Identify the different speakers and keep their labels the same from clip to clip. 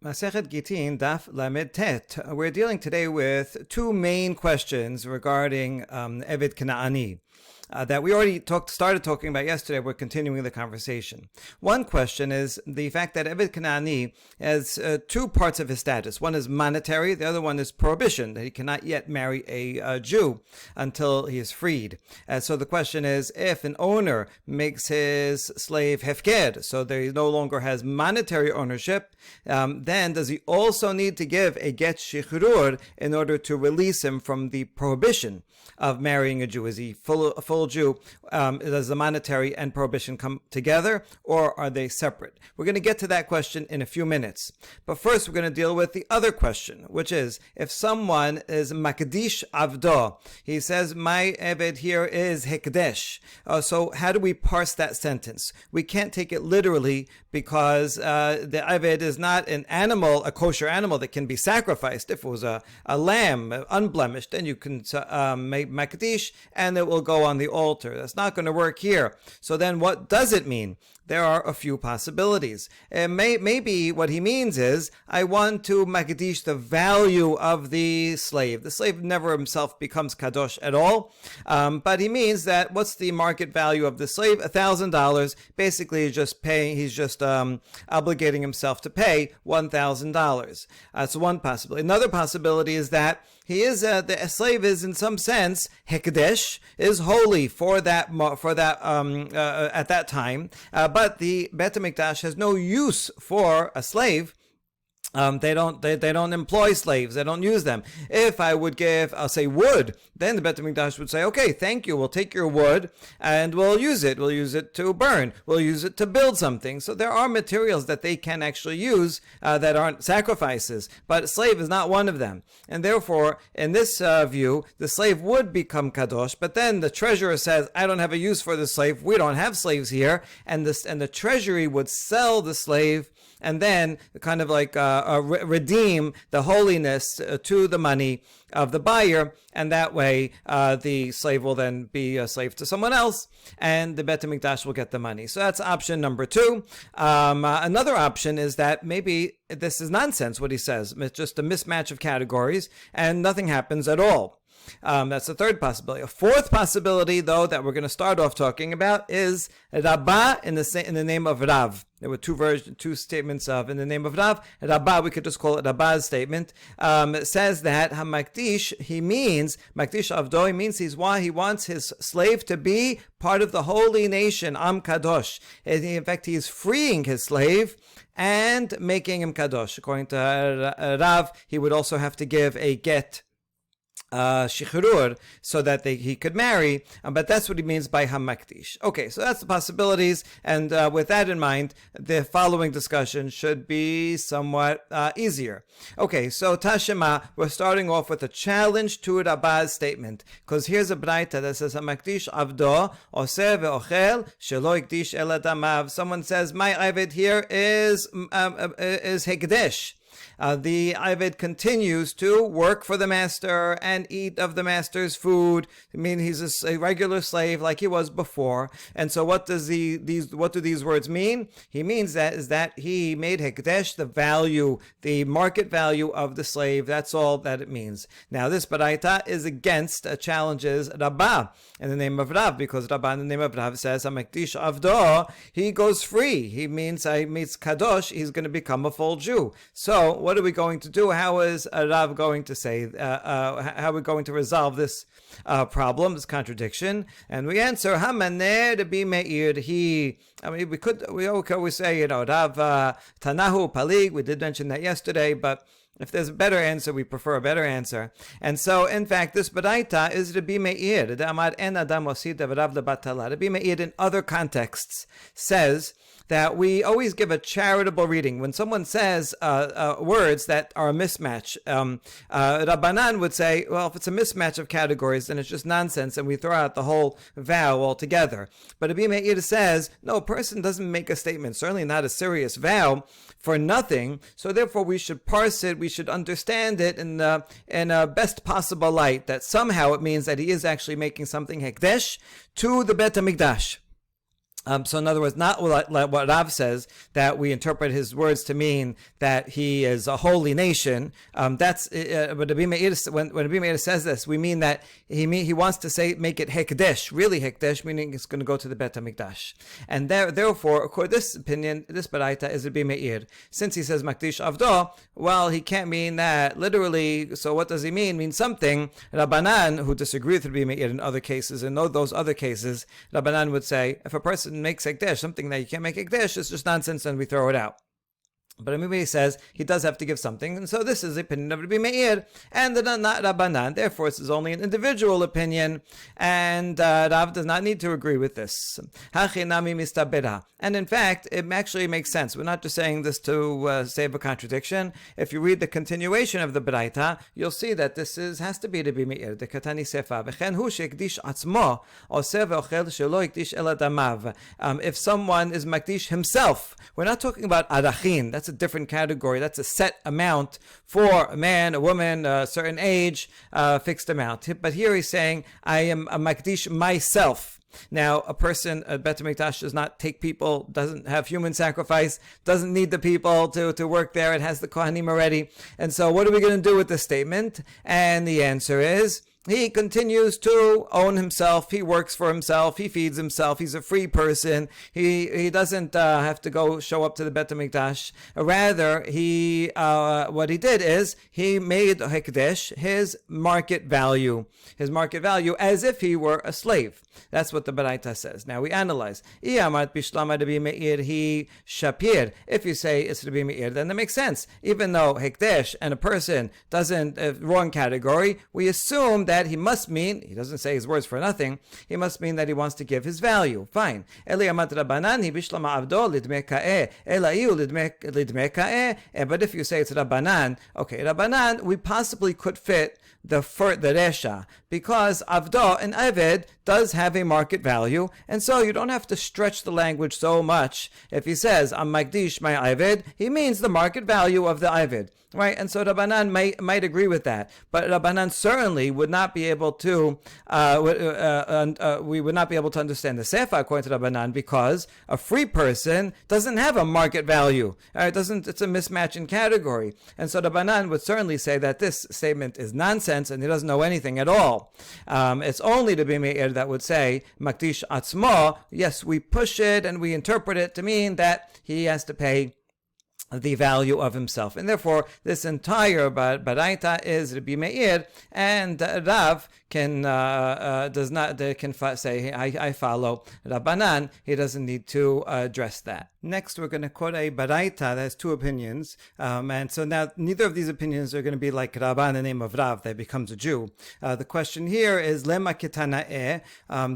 Speaker 1: Masechet Gittin, Daf Lamed Tet. We're dealing today with two main questions regarding Eved Kanaani that we already started talking about yesterday. We're continuing the conversation. One question is the fact that Eved Kanaani has two parts of his status. One is monetary, the other one is prohibition, that he cannot yet marry a Jew until he is freed. So the question is, if an owner makes his slave hefker, so that he no longer has monetary ownership, then does he also need to give a get shichrur in order to release him from the prohibition of marrying a Jew? Is he a full Jew? Does the monetary and prohibition come together, or are they separate? We're going to get to that question in a few minutes. But first, we're going to deal with the other question, which is, if someone is makdish avdo, he says, my eved here is hekdesh. So how do we parse that sentence? We can't take it literally because the eved is not an animal, a kosher animal that can be sacrificed. If it was a lamb, unblemished, then you can make makdish and it will go on the altar. That's not going to work here. So then what does it mean? There are a few possibilities. Maybe what he means is, I want to makdish the value of the slave. The slave never himself becomes kadosh at all, but he means that what's the market value of the slave? $1,000. Basically, he's just obligating himself to pay $1,000. That's one possibility. Another possibility is that he is the slave is in some sense hekdesh, is holy for that at that time, but the Bet HaMikdash has no use for a slave. They don't employ slaves. They don't use them. If I would give, I'll say wood, then the Bet HaMikdash would say, okay, thank you. We'll take your wood and we'll use it. We'll use it to burn. We'll use it to build something. So there are materials that they can actually use that aren't sacrifices, but slave is not one of them. And therefore, in this view, the slave would become kadosh, but then the treasurer says, I don't have a use for the slave. We don't have slaves here. And the treasury would sell the slave and then kind of like redeem the holiness to the money of the buyer, and that way the slave will then be a slave to someone else, and the Bet HaMikdash will get the money. So that's option number two. Another option is that maybe this is nonsense, what he says. It's just a mismatch of categories, and nothing happens at all. That's the third possibility. A fourth possibility, though, that we're going to start off talking about is Rabbah in the name of Rav. There were two statements of in the name of Rav. Rabbah, we could just call it Rabbah's statement. It says that Hamakdish, he means Makdish Avdo, he means he wants his slave to be part of the holy nation, Am Kadosh. In fact, he is freeing his slave and making him Kadosh. According to Rav, he would also have to give a get shichrur, so that he could marry, but that's what he means by hamakdish. Okay, so that's the possibilities, and with that in mind, the following discussion should be somewhat easier. Okay, so Tashema, we're starting off with a challenge to Rabbah's statement, because here's a braita that says hamakdish avdo oseh ve'ochel shelo ikdish el adamav. Someone says, my Eved here is hekdesh. The Eved continues to work for the master and eat of the master's food. I mean, he's a regular slave like he was before. And so what do these words mean? He means that he made hekdesh the value, the market value of the slave. That's all that it means. Now, this baraita is against challenges Rabbah in the name of Rav, because Rabbah in the name of Rav says, Hamakdish Avdo, he goes free. He means kadosh, he's going to become a full Jew. So, what are we going to do? How is Rav going to say, how are we going to resolve this problem, this contradiction? And we answer, Hamaneh Rabbi Meir, we always say, Rav Tanahu Palig, we did mention that yesterday, but if there's a better answer, we prefer a better answer. And so, in fact, this baraita is Rabbi Meir. Rabbi Meir, in other contexts, says that we always give a charitable reading. When someone says words that are a mismatch, Rabbanan would say, well, if it's a mismatch of categories, then it's just nonsense, and we throw out the whole vow altogether. But Rabbi Meir says, no, a person doesn't make a statement, certainly not a serious vow, for nothing, so therefore we should parse it, we should understand it in a best possible light, that somehow it means that he is actually making something hekdesh to the Bet HaMikdash. So in other words, not what Rav says, that we interpret his words to mean that he is a holy nation. That's but Rabbi Meir, when Rabbi Meir says this, we mean that he wants to say make it hekdesh, really hekdesh, meaning it's going to go to the Bet Hamikdash. And therefore, according to this opinion, this baraita is Rabbi Meir. Since he says makdish avdo, well, he can't mean that literally. So what does he mean? Means something. Rabbanan, who disagree with Rabbi Meir in other cases, and those other cases, Rabbanan would say if a person makes ekdesh, something that you can't make ekdesh, it's just nonsense and we throw it out. But everybody says he does have to give something, and so this is the opinion of Rabbi Meir, and not Rabbanan. Therefore, this is only an individual opinion, and Rav does not need to agree with this. And in fact, it actually makes sense. We're not just saying this to save a contradiction. If you read the continuation of the Baraita, you'll see that this has to be Rabbi Meir. The Katani Sefa. If someone is makdish himself, we're not talking about arachin. That's a different category. That's a set amount for a man, a woman, a certain age, fixed amount. But here he's saying, I am a makdish myself. Now, a person at Bet HaMikdash does not take people, doesn't have human sacrifice, doesn't need the people to work there. It has the Kohanim already. And so what are we going to do with this statement? And the answer is, he continues to own himself. He works for himself. He feeds himself. He's a free person. He doesn't have to go show up to the Bet HaMikdash. Rather, what he did is he made Hekdesh his market value. His market value as if he were a slave. That's what the Baraita says. Now we analyze. If you say it's Rabbi Meir, then that makes sense. Even though Hekdesh and a person doesn't, wrong category, we assume that he must mean, he doesn't say his words for nothing, he must mean that he wants to give his value. Fine. But if you say it's Rabbanan, okay, Rabbanan, we possibly could fit the Resha, because Avdo, an Eved, does have a market value, and so you don't have to stretch the language so much. If he says, I'm Magdish, my Eved, he means the market value of the Eved. Right, and so Rabbanan might agree with that, but Rabbanan certainly would not be able to. We would not be able to understand the Sefa according to Rabbanan, because a free person doesn't have a market value. It's a mismatch in category, and so Rabbanan would certainly say that this statement is nonsense and he doesn't know anything at all. It's only the Rabbi Meir that would say Makdish Atzmo. Yes, we push it and we interpret it to mean that he has to pay the value of himself, and therefore this entire baraita is Rabbi Meir, and Rav can say I follow Rabbanan. He doesn't need to address that. Next, we're going to quote a baraita that has two opinions, and so now neither of these opinions are going to be like Rabban in the name of Rav that becomes a Jew. The question here is lema ketanae.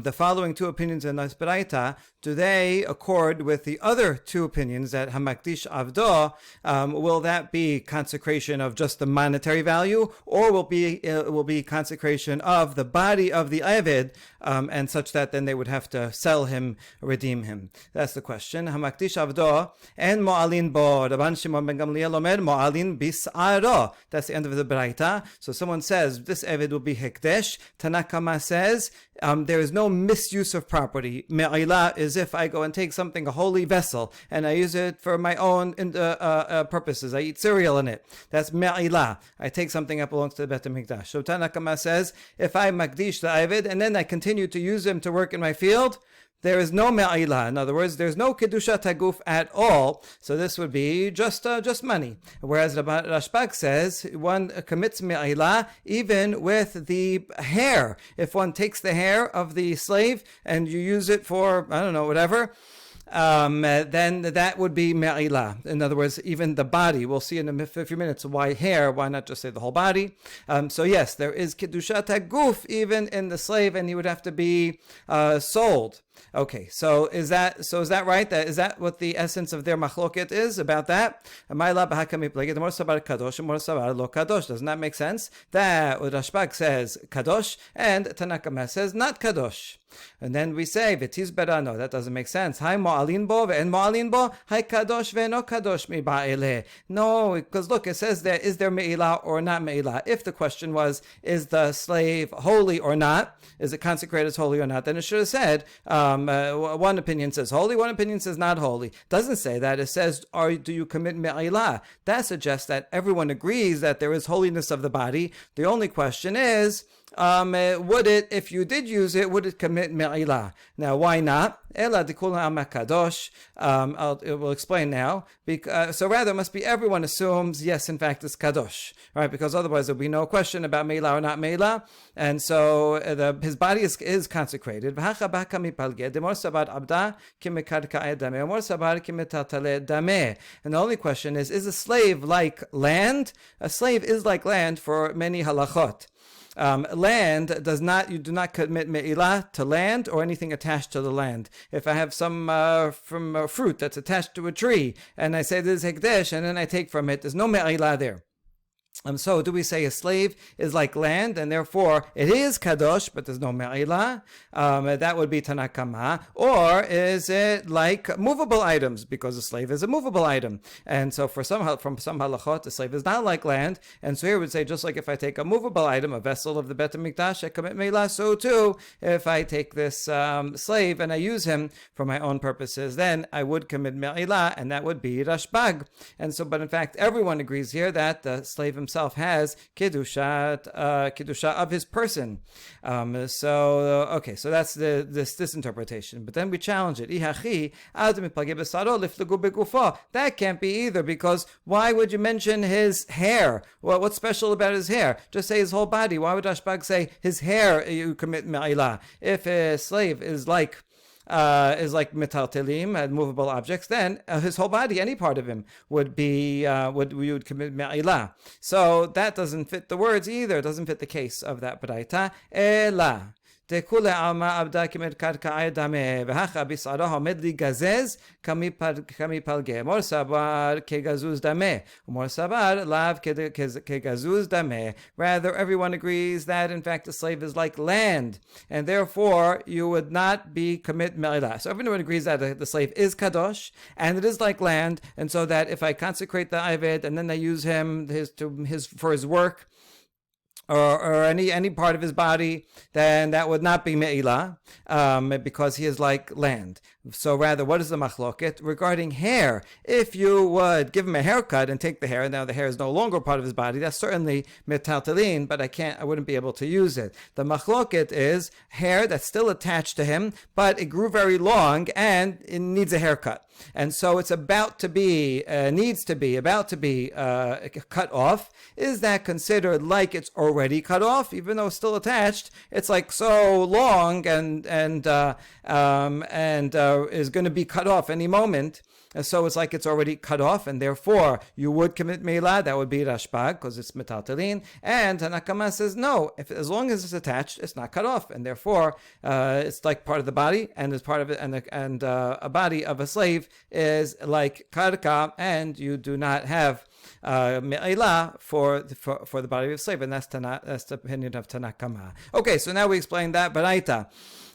Speaker 1: The following two opinions in this baraita, do they accord with the other two opinions that Hamakdish Avdo? Will that be consecration of just the monetary value, or will be consecration of the body of the Eved, and such that then they would have to sell him, redeem him? That's the question. Hamakdish Avdo and Mo'alin bo. Rabban Shimon ben Gamliel omer Mo'alin bis'aro. That's the end of the Baraita. So someone says this Eved will be Hekdesh. Tanakama says there is no misuse of property. Me'ila is if I go and take something, a holy vessel, and I use it for my own purposes. I eat cereal in it. That's me'ila. I take something that belongs to the Bet HaMikdash. So Tanakama says, if I makdish the Eved and then I continue to use him to work in my field, there is no me'ila. In other words, there's no kedushat haguf at all. So this would be just money. Whereas Rashbag says one commits me'ila even with the hair. If one takes the hair of the slave and you use it for, I don't know, whatever, then that would be me'ila. In other words, even the body. We'll see in a few minutes why hair, why not just say the whole body. So yes, there is kedushat haguf even in the slave, and he would have to be sold. Okay, so is that right? Is that what the essence of their machloket is about that? Doesn't that make sense? That Rashbag says kadosh and Tanakama says not kadosh. And then we say v'tiz bera. No, that doesn't make sense. Hai mo'alin bo ve'en mo'alin bo. Hai kadosh ve'eno kadosh mi ba'eleh. No, because look, it says there, is there me'ilah or not me'ilah? If the question was, is the slave holy or not? Is it consecrated as holy or not? Then it should have said One opinion says holy, one opinion says not holy. Doesn't say that. It says, do you commit me'ilah? That suggests that everyone agrees that there is holiness of the body. The only question is, would it, if you did use it, would it commit me'ilah? Now, why not? Ela dikula amakadosh. We'll explain now. So rather, it must be everyone assumes, yes, in fact, it's kadosh, right? Because otherwise there'll be no question about me'ilah or not me'ilah. And so his body is consecrated. And the only question is a slave like land? A slave is like land for many halachot. Land does not, you do not commit me'ilah to land or anything attached to the land. If I have some from fruit that's attached to a tree and I say this is hekdesh and then I take from it, there's no me'ilah there. So do we say a slave is like land and therefore it is kadosh but there's no me'ilah? That would be Tanakama. Or is it like movable items because a slave is a movable item? And so from some halachot, a slave is not like land. And so here we would say just like if I take a movable item, a vessel of the Bet HaMikdash, I commit me'ilah. So too, if I take this slave and I use him for my own purposes, then I would commit me'ilah, and that would be Rashbag. And so, but in fact, everyone agrees here that the slave himself has kedusha of his person. So that's this interpretation. But then we challenge it. That can't be either, because why would you mention his hair? Well, what's special about his hair? Just say his whole body. Why would Rashbag say his hair you commit me'ilah? If a slave is like metaltelim and movable objects, then his whole body, any part of him, would commit me'ilah. So that doesn't fit the words either. It doesn't fit the case of that braita. Ela. תקולה עלמא עבדה כמרכקעי דמה, והכה בשערו עומד להיגזז כמפלגה. מור סבר כגזוז דמה, ומור סבר לאו כגזוז דמה. Rather, everyone agrees that, in fact, the slave is like land, and therefore, you would not be commit me'ilah. So everyone agrees that the slave is kadosh, and it is like land, and so that if I consecrate the Ived, and then I use him for his work, or any part of his body, then that would not be me'ilah, because he is like land. So rather, what is the machloket regarding hair? If you would give him a haircut and take the hair, and now the hair is no longer part of his body, that's certainly metaltalin, but I wouldn't be able to use it. The machloket is hair that's still attached to him, but it grew very long and it needs a haircut. And so it's about to be cut off. Is that considered like it's already cut off, even though it's still attached? It's like so long and is going to be cut off any moment. So it's like it's already cut off, and therefore you would commit me'ilah. That would be Rashbag, because it's metaltalin. And Tanakama says no, as long as it's attached, it's not cut off, and therefore it's like part of the body, and is part of it, and a body of a slave is like karka, and you do not have me'ilah for the body of a slave, and that's the opinion of Tanakama. Okay, so now we explained that baraita.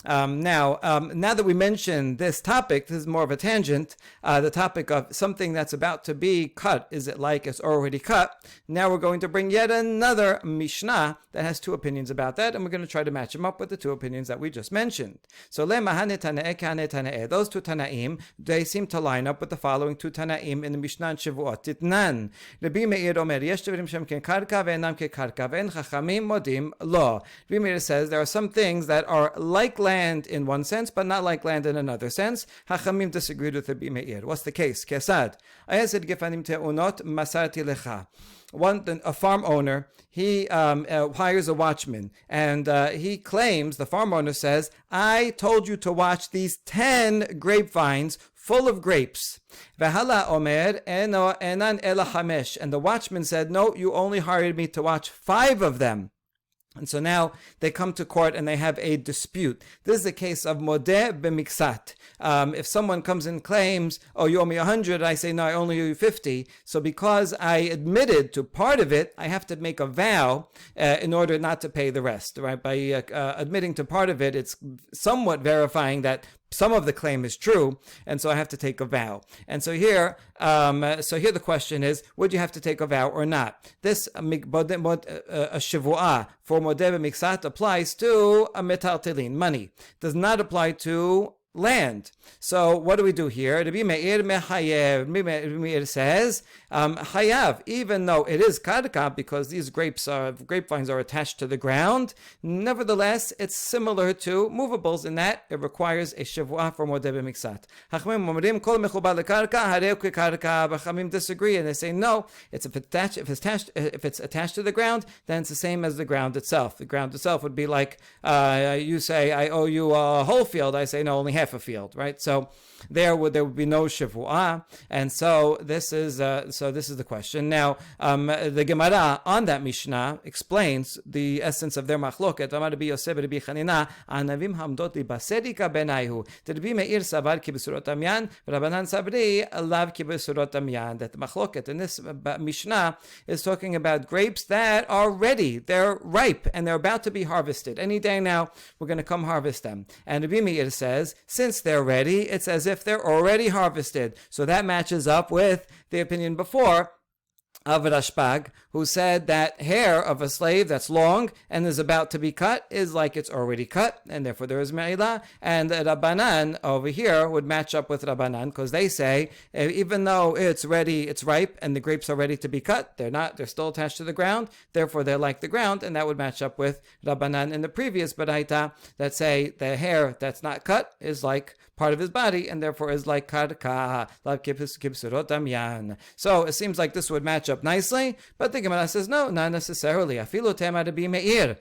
Speaker 1: Now that we mentioned this topic, this is more of a tangent, the topic of something that's about to be cut, is it like it's already cut? Now we're going to bring yet another Mishnah that has two opinions about that, and we're going to try to match them up with the two opinions that we just mentioned. So those two Tanaim, they seem to line up with the following two Tanaim in the Mishnah and Shavuot. Titnan, Rabbi Meir Omer, Yesh Devarim Shem Kekarka ve'enam kekarka ve'en chachamim modim lo. Rabbi Meir says there are some things that are like land in one sense, but not like land in another sense. Hachamim disagreed with Rabbi Meir. What's the case? Kesad. Ayazid gefanim te'unot masarti lecha. A farm owner, he hires a watchman, and he claims, the farm owner says, I told you to watch these 10 grapevines full of grapes. Vehala omer eno enan ela hamesh. And the watchman said, no, you only hired me to watch 5 of them. And so now they come to court and they have a dispute. This is a case of modeh b'miksat. If someone comes and claims, oh, you owe me 100, I say, no, I only owe you 50. So because I admitted to part of it, I have to make a vow in order not to pay the rest. Right? By admitting to part of it, it's somewhat verifying that some of the claim is true, and so I have to take a vow. And so here the question is, would you have to take a vow or not? This a shivu'ah for modeh b'miksat applies to a metaltelin, money. Does not apply to land. So what do we do here? Rabbi Meir mechayev. Rabbi Meir says hayav, even though it is karka because these grapevines are attached to the ground. Nevertheless, it's similar to movables in that it requires a shavua for modeh b'miksat. Chachamim omrim kol mechubad lekarka hareu kekarka. Chachamim disagree and they say no. If it's attached to the ground, then it's the same as the ground itself. The ground itself would be like you say, I owe you a whole field. I say no, only half a field, right? So there would be no shavua, and so this is the question. Now the Gemara on that Mishnah explains the essence of their machloket. Amar Rabbi Yosef Rabbi Chanina anavim hamdot li basedika benayhu. Rabbi Meir savar ki besurot amyan, Rabbanan sabri lav ki besurot amyan. That the machloket in this Mishnah is talking about grapes that are ready, they're ripe, and they're about to be harvested. Any day now, we're going to come harvest them. And Rabbi Meir says, since they're ready, it's as if they're already harvested. So that matches up with the opinion before of Rashbag, who said that hair of a slave that's long and is about to be cut is like it's already cut, and therefore there is me'ilah. And Rabbanan over here would match up with Rabbanan, because they say even though it's ready, it's ripe, and the grapes are ready to be cut, they're still attached to the ground, therefore they're like the ground, and that would match up with Rabbanan in the previous Baraita that say the hair that's not cut is like part of his body, and therefore is like karka. So it seems like this would match up nicely, but the Gemara says no, not necessarily. Afilu tema Rabbi Meir.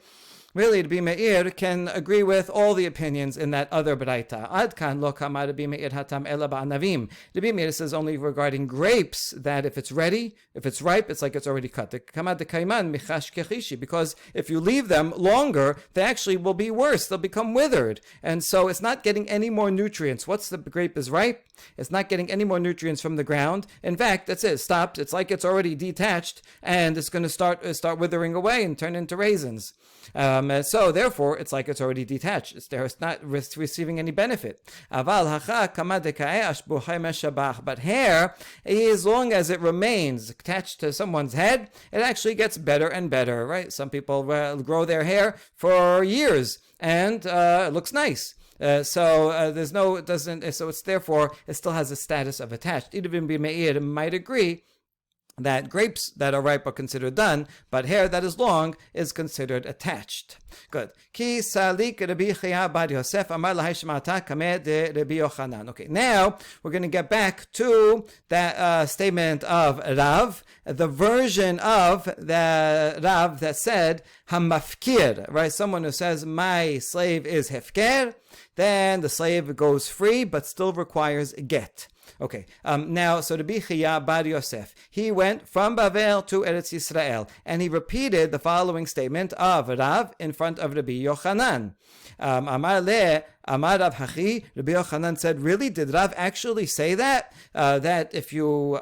Speaker 1: Really, Rabbi Meir can agree with all the opinions in that other Baraita. Ad kan lo kama Rabbi Meir hatam ela ba'anavim. Rabbi Meir says only regarding grapes that if it's ready, if it's ripe, it's like it's already cut. Because if you leave them longer, they actually will be worse. They'll become withered. And so it's not getting any more nutrients. Once the grape is ripe, it's not getting any more nutrients from the ground. In fact, that's it. It stopped. It's like it's already detached, and it's going to start withering away and turn into raisins. So therefore, it's like it's already detached. It's not receiving any benefit. But hair, as long as it remains attached to someone's head, it actually gets better and better, right? Some people grow their hair for years, and it looks nice. So it's therefore, it still has a status of attached. Even Rabbi Meir might agree that grapes that are ripe are considered done, but hair that is long is considered attached. Good. Ki salik Rabbi Chia bar Yosef amar lahai shmata kameh de Rabbi Yochanan. Okay, now we're going to get back to that statement of Rav, the version of the Rav that said hamafkir, right? Someone who says my slave is hefker, then the slave goes free but still requires a get. Okay, now, so Rabbi Chia bar Yosef, he went from Bavel to Eretz Yisrael, and he repeated the following statement of Rav in front of Rabbi Yochanan. Amar le, Amar Rav Hachi, Rabbi Yochanan said, really, did Rav actually say that? That if you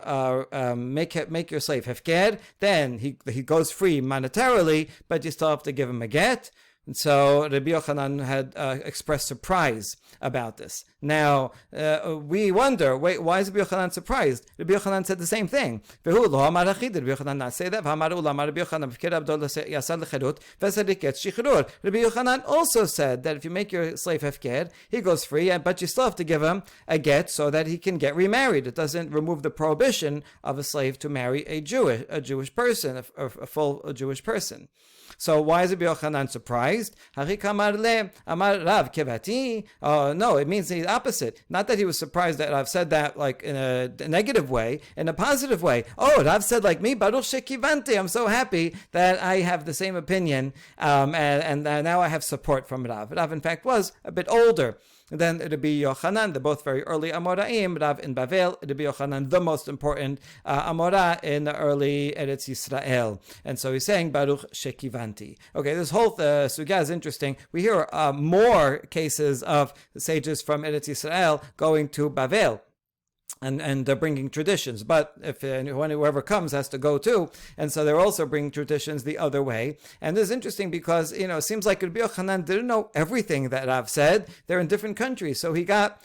Speaker 1: make your slave hefker, then he goes free monetarily, but you still have to give him a get? And so Rabbi Yochanan had expressed surprise about this. Now, we wonder, wait, why is Rabbi Yochanan surprised? Rabbi Yochanan said the same thing. Did Rabbi Yochanan not say that? Rabbi Yochanan also said that if you make your slave hefker, he goes free, but you still have to give him a get so that he can get remarried. It doesn't remove the prohibition of a slave to marry a Jewish person, a full Jewish person. So why is Rabbi Yochanan surprised? No, it means the opposite. Not that he was surprised that Rav said that like in a negative way, in a positive way. Oh, Rav said like me, Baruch shekivanti. I'm so happy that I have the same opinion, and now I have support from Rav. Rav, in fact, was a bit older than Rabbi Yochanan. They're both very early Amoraim. Rav in Bavel, Rabbi Yochanan, the most important Amora in the early Eretz Yisrael. And so he's saying Baruch shekivanti. Okay, this whole sugya is interesting. We hear more cases of sages from Eretz Yisrael going to Bavel. and they're bringing traditions, but if whoever comes has to go too, and so they're also bringing traditions the other way. And this is interesting because it seems like Rabbi Yochanan didn't know everything that Rav said. They're in different countries, so he got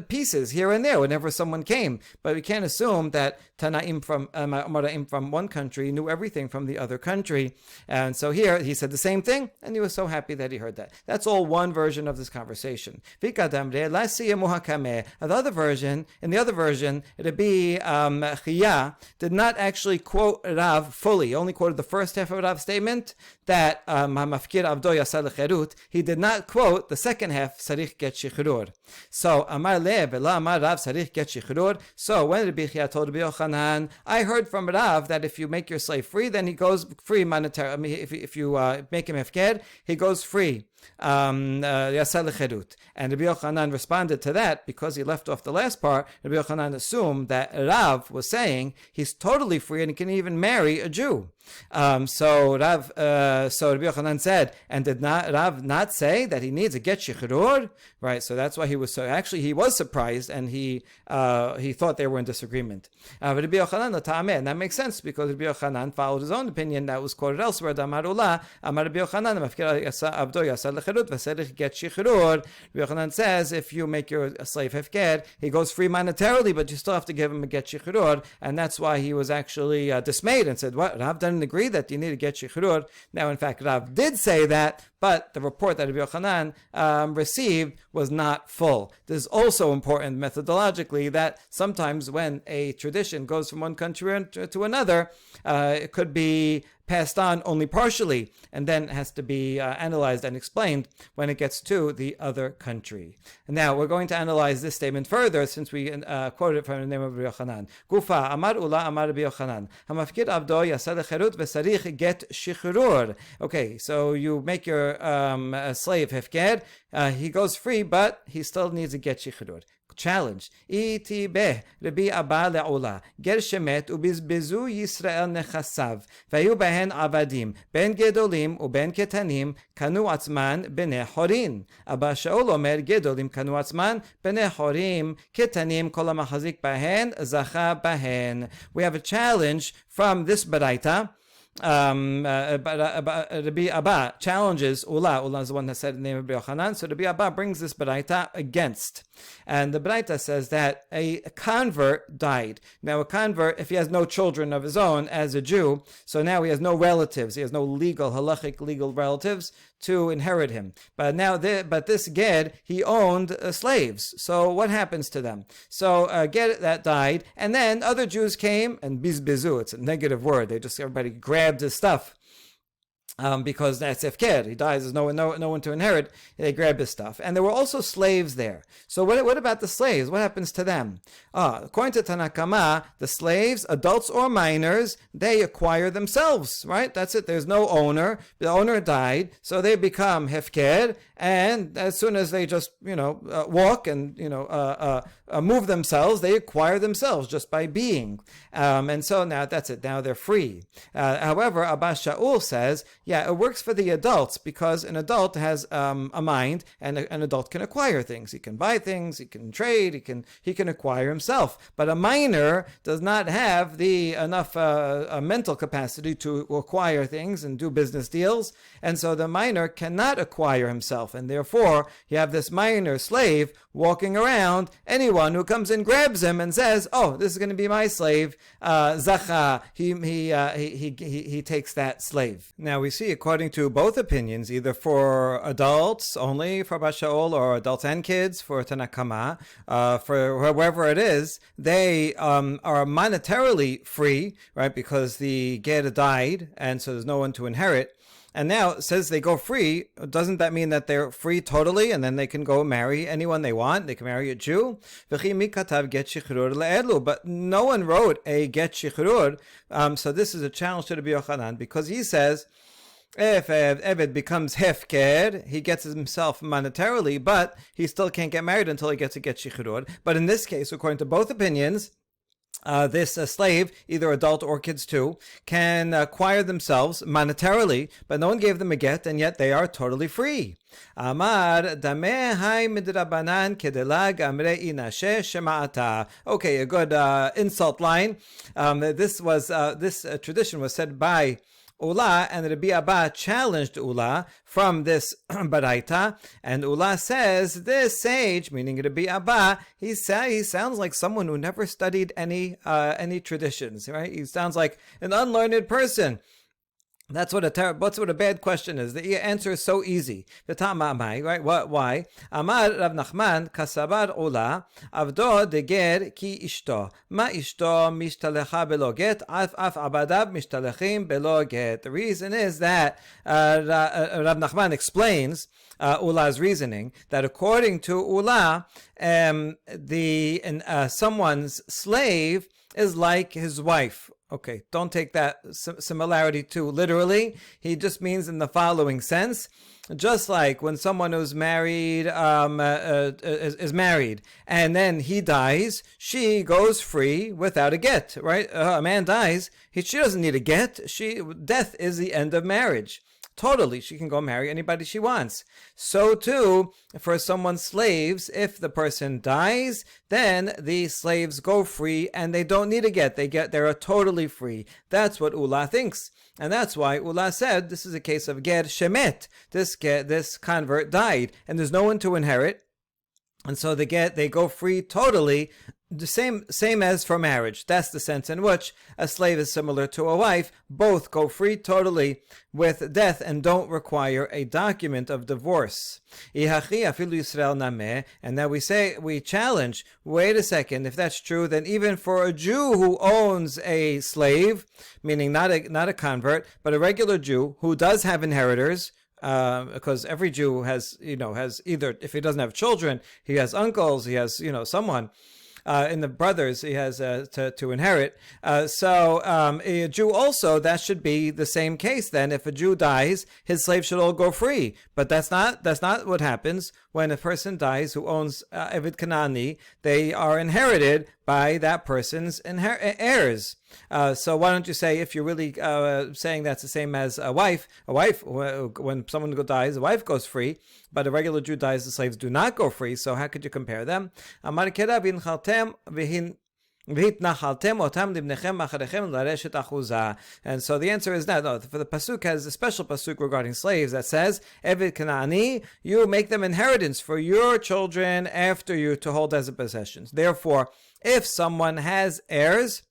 Speaker 1: pieces here and there whenever someone came. But we can't assume that Tanaim from one country knew everything from the other country. And so here he said the same thing, and he was so happy that he heard that. That's all one version of this conversation. In the other version, Rabbi Chia did not actually quote Rav fully. He only quoted the first half of Rav's statement that Mafkir Avdo Yasal Cherut. He did not quote the second half, Sarich Get Shichrur. So Amar Le Vela Amar Rav Sarich Get Shichrur. So when Rabbi Chia told Rabbi Yochanan, I heard from Rav that if you make your slave free, then he goes free monetarily. If you make him hefker, he goes free. Yasal Cherut. And Rabbi Yochanan responded to that because he left off the last part. Rabbi Yochanan assumed that Rav was saying he's totally free and he can even marry a Jew. So Rabbi Yochanan said, and did not Rav not say that he needs a get shichrur? Right. So that's why he was he was surprised, and he thought they were in disagreement. Rabbi Yochanan and that makes sense because Rabbi Yochanan followed his own opinion that was quoted elsewhere. Amar Rabbi Yochanan get shichrur. Rabbi Yochanan says if you make your slave hefker, he goes free monetarily, but you still have to give him a get shichrur, and that's why he was actually dismayed and said, "What? Rav doesn't agree that you need to get shichrur." Now, in fact, Rav did say that, but the report that Rabbi Yochanan received was not full. This is also important methodologically that sometimes when a tradition goes from one country to another, it could be passed on only partially, and then has to be analyzed and explained when it gets to the other country. And now we're going to analyze this statement further, since we quoted it from the name of Rabbi Yochanan. Gufa Amar Ula Amar Rabbi Yochanan Hamafkid Avdo Yasal Cherut V'Sarich Get Shichrur. Okay, so you make your slave hefker, he goes free, but he still needs to get shichrur. Challenge. Iti beh Rabbi Abba le'ula ger shemet ubizbezu Yisrael nechasav vayu behen avadim ben gedolim uben ketanim kanu atzman bnei horin. Abba Shaul omer gedolim kanu atzman bnei horim ketanim kol hamachazik behen zacha behen. We have a challenge from this baraita. Rabbi Abba challenges Ula. Ula is the one that said the name of Rabbi Yochanan. So Rabbi Abba brings this baraita against. And the baraita says that a convert died. Now a convert, if he has no children of his own as a Jew, so now he has no relatives. He has no halachic legal relatives to inherit him. But this Ged, he owned slaves. So what happens to them? So Ged that died, and then other Jews came, and bizbizu, it's a negative word. Everybody grabbed his stuff. Because that's hefker. He dies, there's no one to inherit. They grab his stuff. And there were also slaves there. So what about the slaves? What happens to them? According to Tanakama, the slaves, adults or minors, they acquire themselves, right? That's it. There's no owner. The owner died, so they become hefker. And as soon as they just, walk and, move themselves, they acquire themselves just by being. And so now that's it. Now they're free. However, Abba Shaul says, yeah, it works for the adults because an adult has a mind, and an adult can acquire things. He can buy things, he can trade, he can acquire himself. But a minor does not have enough mental capacity to acquire things and do business deals, and so the minor cannot acquire himself, and therefore you have this minor slave walking around. Anyone who comes in grabs him and says, "Oh, this is going to be my slave," Zacha. He takes that slave. Now we see, according to both opinions, either for adults only for Abba Shaul, or adults and kids for Tanakama, for whoever it is, they are monetarily free, right? Because the Ged died, and so there's no one to inherit. And now it says they go free. Doesn't that mean that they're free totally, and then they can go marry anyone they want? They can marry a Jew. But no one wrote a get shichrur. So this is a challenge to Rabbi Yochanan, because he says, if Eved becomes hefker, he gets himself monetarily, but he still can't get married until he gets a get shichrur. But in this case, according to both opinions, this slave, either adult or kids too, can acquire themselves monetarily, but no one gave them a get, and yet they are totally free. Amar dameh hai midrabanan kedelag amre inashe shema'ata. Okay, a good insult line. This tradition was said by Ula, and Rabbi Abba challenged Ula from this baraita, and Ula says, this sage, meaning Rabbi Abba, he sounds like someone who never studied any traditions, right? He sounds like an unlearned person. That's what a bad question is. The answer is so easy. Right? Why? Amar Rav Nachman kasabar Ula avdo deger ki ishto. Ma ishto mishtalecha belo get af abadav mishtalechim belo get. The reason is that Rav Nachman explains Ula's reasoning that according to Ula, someone's slave is like his wife. Okay, don't take that similarity too literally. He just means in the following sense. Just like when someone who's married is married and then he dies, she goes free without a get, right? A man dies, she doesn't need a get. Death is the end of marriage. Totally, she can go marry anybody she wants. So too, for someone's slaves, if the person dies, then the slaves go free and they don't need a get. They're totally free. That's what Ula thinks. And that's why Ula said this is a case of ger shemet. This convert died and there's no one to inherit. And so they go free totally, the same as for marriage. That's the sense in which a slave is similar to a wife. Both go free totally with death and don't require a document of divorce. And now we challenge, wait a second, if that's true, then even for a Jew who owns a slave, meaning not a convert, but a regular Jew who does have inheritors, because every Jew has either, if he doesn't have children, he has uncles, he has, someone in the brothers he has to inherit. So a Jew also, that should be the same case then. If a Jew dies, his slaves should all go free. But that's not what happens when a person dies who owns Eved Kanani. They are inherited by that person's heirs. So why don't you say, if you're really saying that's the same as a wife, when someone dies, a wife goes free, but a regular Jew dies, the slaves do not go free. So how could you compare them? And so the answer is no. For the pasuk has a special pasuk regarding slaves that says, Eved Kanani, you make them inheritance for your children after you to hold as a possessions. Therefore, if someone has heirs,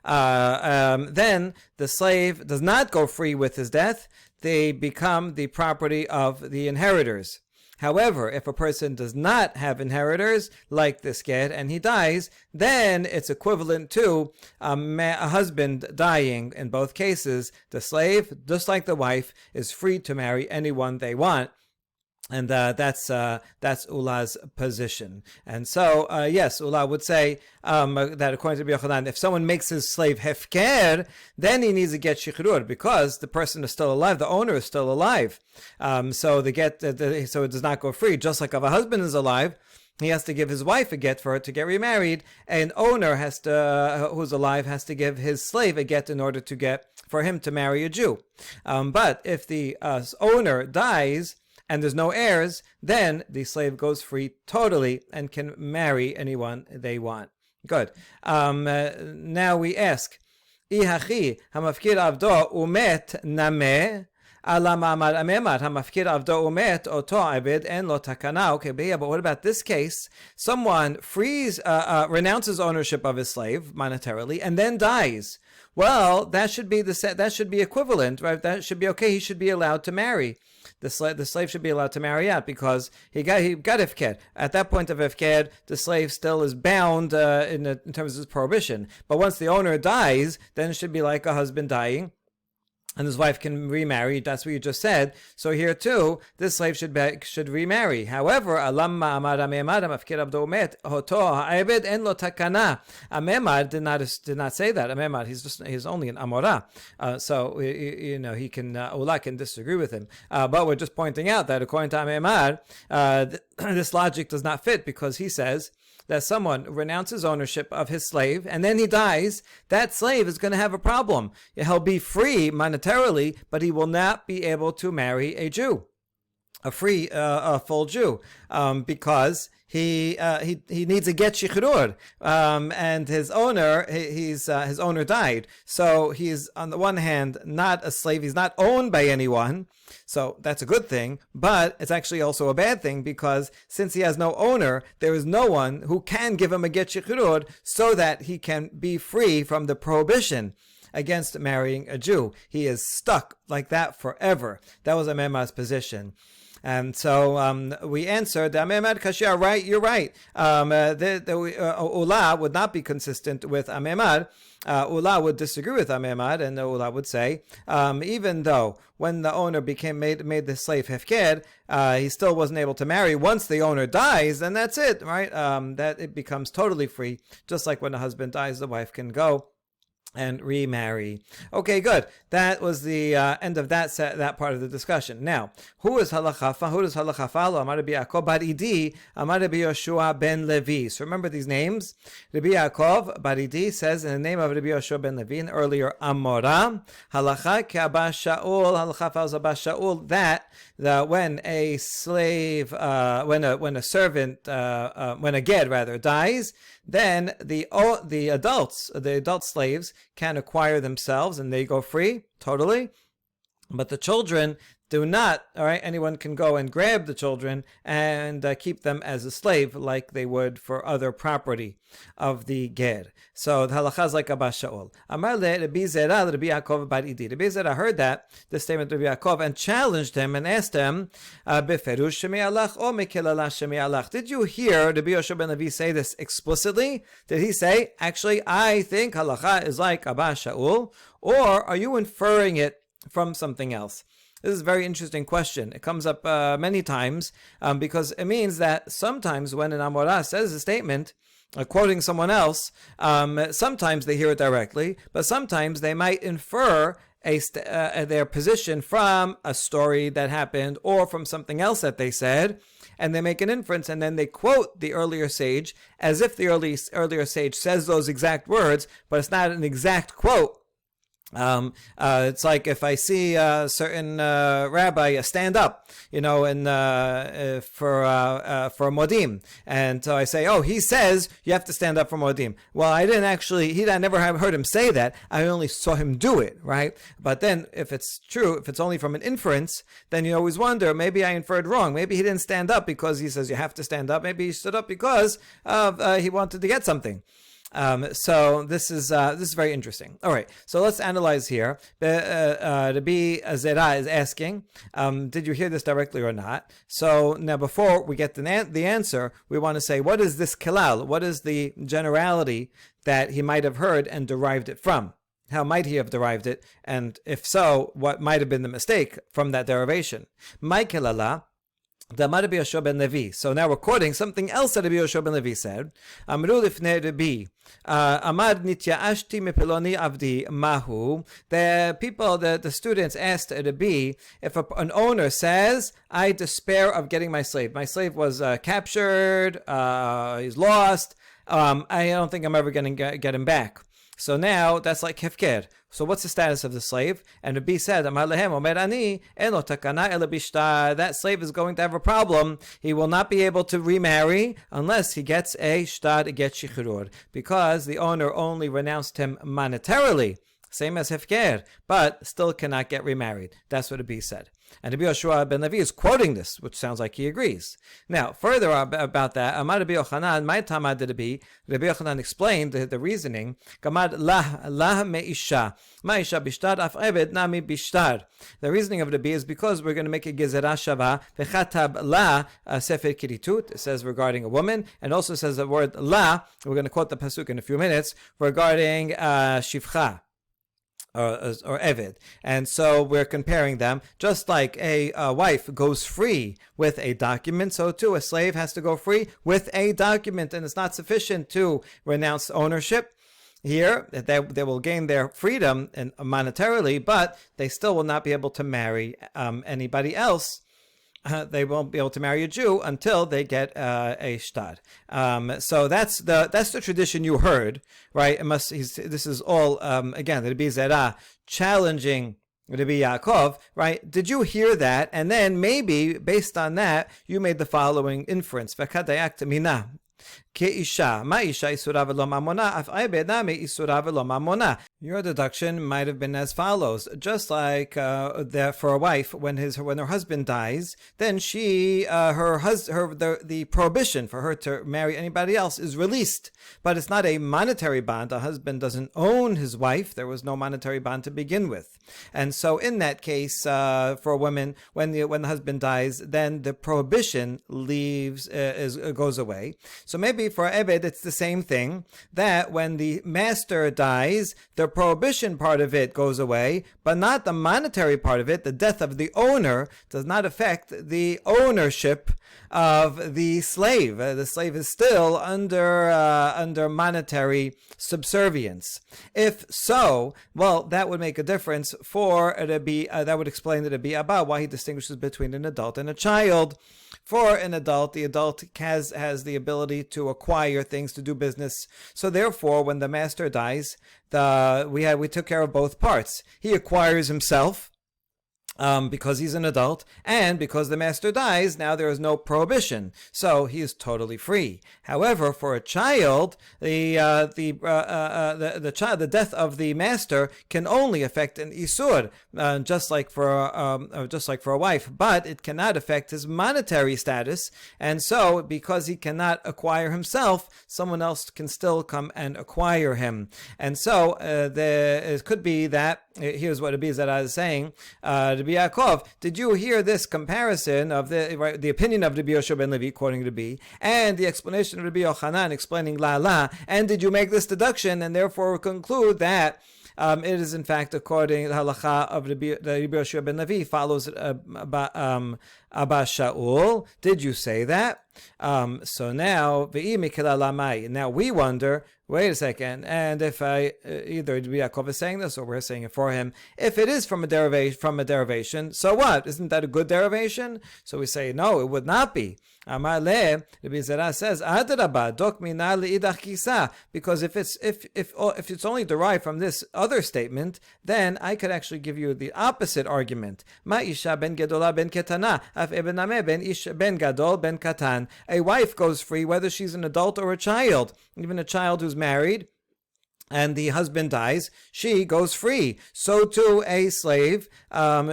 Speaker 1: then the slave does not go free with his death. They become the property of the inheritors. However, if a person does not have inheritors, like this get, and he dies, then it's equivalent to a husband dying. In both cases, the slave, just like the wife, is free to marry anyone they want. And that's Ula's position. And so, yes, Ula would say that according to Rabbi Yochanan, if someone makes his slave hefker, then he needs to get shichrur because the person is still alive, the owner is still alive. So it does not go free. Just like if a husband is alive, he has to give his wife a get for her to get remarried. An owner who's alive has to give his slave a get in order for him to marry a Jew. But if the owner dies and there's no heirs, then the slave goes free totally and can marry anyone they want. Good. Now we ask, Ihachi hamafkir avdo umet nameh ala ma'amad amemad hamafkir avdo umet oto abed en lo takana. Okay, but what about this case? Someone renounces ownership of his slave monetarily and then dies. Well, that should be equivalent, right? That should be okay. He should be allowed to marry. The slave should be allowed to marry out because he got ifked. At that point of ifked, the slave still is bound in terms of his prohibition. But once the owner dies, then it should be like a husband dying, and his wife can remarry. That's what you just said. So here too, this slave should remarry. However, Alamma Amar Amemad Amafkir Abdo Met Hoto Ha'ebed En Lo Takana. Amemad did not say that. Amemad, he's only an Amorah. So he can Ula can disagree with him. But we're just pointing out that according to Amemad, this logic does not fit because he says that someone renounces ownership of his slave and then he dies, that slave is going to have a problem. He'll be free monetarily, but he will not be able to marry a Jew, a full Jew, because he needs a get shichrur, and his owner his owner died, so he's on the one hand not a slave, he's not owned by anyone, so that's a good thing, but it's actually also a bad thing, because since he has no owner, there is no one who can give him a get shichrur so that he can be free from the prohibition against marrying a Jew. He is stuck like that forever. That was Amema's position. And so we answered, Amemad Kashia, right, you're right. Ula would not be consistent with Amemad. Ula would disagree with Amemad, and Ula would say, even though when the owner made the slave hefker, he still wasn't able to marry. Once the owner dies, then that's it, right? That it becomes totally free. Just like when the husband dies, the wife can go and remarry. Okay, good. That was the end of that part of the discussion. Now, who is halacha? Who does halacha follow? Amar Rabbi Yaakov bar Idi, Amar Rabbi Yoshua ben Levi. So remember these names. Rabbi Yaakov bar Idi says in the name of Rabbi Yoshua ben Levi, and earlier Amora, halacha ke Abba Shaul, halacha follows Abba Shaul, that when a slave, when a servant, when a ged rather dies, then the adult slaves can acquire themselves and they go free totally, but the children do not. All right, anyone can go and grab the children and keep them as a slave like they would for other property of the ger. So the halacha is like Abba Shaul. Amar le Rabbi Zera Rabbi Yaakov bar Idi. Rabbi Zera heard this statement of Rabbi Yaakov and challenged him and asked him, Beferush shemi alach or mekelala shemi alach. Did you hear Rabbi Yoshua ben Levi say this explicitly? Did he say, actually, I think halacha is like Abba Shaul, or are you inferring it from something else? This is a very interesting question. It comes up many times because it means that sometimes when an Amorah says a statement, quoting someone else, sometimes they hear it directly, but sometimes they might infer their position from a story that happened or from something else that they said, and they make an inference, and then they quote the earlier sage as if the earlier sage says those exact words, but it's not an exact quote. It's like if I see a certain rabbi stand up, and for Modim, and so I say, oh, he says you have to stand up for Modim. Well, I never have heard him say that. I only saw him do it, right? But then, if it's true, if it's only from an inference, then you always wonder, maybe I inferred wrong. Maybe he didn't stand up because he says you have to stand up. Maybe he stood up because he wanted to get something. So this is very interesting. All right, so let's analyze here. Rabbi Zera is asking, did you hear this directly or not? So now before we get the answer, we want to say, what is this kilal? What is the generality that he might have heard and derived it from? How might he have derived it? And if so, what might have been the mistake from that derivation? My kilala, the Amar Rabbi Yoshua ben Levi. So now we're quoting something else that Rabbi Yoshua ben Levi said. Amru lifnei Rabbi, Amad nitya'ashti mepeloni avdi mahu. The people, the students asked Rabbi, if an owner says, I despair of getting my slave. My slave was captured, he's lost, I don't think I'm ever going to get him back. So now that's like hefker. So what's the status of the slave? And Rabbi said, Amar lehem omer ani eno takana ela bishtar. That slave is going to have a problem. He will not be able to remarry unless he gets a shtar, get shichrur, because the owner only renounced him monetarily, same as hefker, but still cannot get remarried. That's what Rabbi said. And Rabbi Yoshua ben Levi is quoting this, which sounds like he agrees. Now, further about that, Amar Rabbi Yochanan, my tamad Rabbi Yochanan explained the reasoning. Gamad lah meisha, ma'isha bishtar af eved nami bishtar. The reasoning of Rabbi is because we're going to make a gezerah shava vechatab la sefer kiritut. It says regarding a woman, and also says the word la. We're going to quote the pasuk in a few minutes regarding shivcha. Or Eved. And so we're comparing them. Just like a wife goes free with a document, so too a slave has to go free with a document, and it's not sufficient to renounce ownership. Here, they will gain their freedom monetarily, but they still will not be able to marry anybody else they won't be able to marry a Jew until they get a shtad. So that's the tradition you heard, right? This is all again the Rabbi Zera challenging Rabbi Yaakov, right? Did you hear that? And then maybe based on that, you made the following inference: V'kadayak mina. Your deduction might have been as follows: just like that for a wife, when her husband dies, then the prohibition for her to marry anybody else is released, but it's not a monetary bond. A husband doesn't own his wife; there was no monetary bond to begin with, and so in that case, for a woman, when the husband dies, then the prohibition goes away. So maybe for Ebed, it's the same thing, that when the master dies, the prohibition part of it goes away, but not the monetary part of it. The death of the owner does not affect the ownership of the slave. The slave is still under monetary subservience. If so, well, that would make a difference for Rabbi. That would explain to Rabbi Abba why he distinguishes between an adult and a child. For an adult, the adult has the ability to acquire things, to do business. So therefore, when the master dies, we took care of both parts. He acquires himself, because he's an adult, and because the master dies, now there is no prohibition, so he is totally free. However, for a child, the death of the master can only affect an isur, just like for a wife, but it cannot affect his monetary status. And so, because he cannot acquire himself, someone else can still come and acquire him. And so, it could be that here's what Rabbi Zera is saying. Rabbi Yaakov, did you hear this comparison of the opinion of Rabbi Yoshua ben Levi, quoting Rabbi, and the explanation of Rabbi Yochanan explaining la, and did you make this deduction and therefore conclude that it is in fact according to the halacha of Rabbi Yoshua ben Levi follows Abba Shaul? Did you say that? So now we wonder, wait a second, and if either Rabbi Yaakov is saying this or we're saying it for him, if it is from a derivation, so what? Isn't that a good derivation? So we say, no, it would not be. Amar le, Rabbi Zera says, Adrabah, dok mina leidach kisa, because if it's only derived from this other statement, then I could actually give you the opposite argument. Ma isha ben gedola ben ketana, af eben ameh ben gadol ben katan. A wife goes free whether she's an adult or a child, even a child who's married and the husband dies, she goes free. So too a slave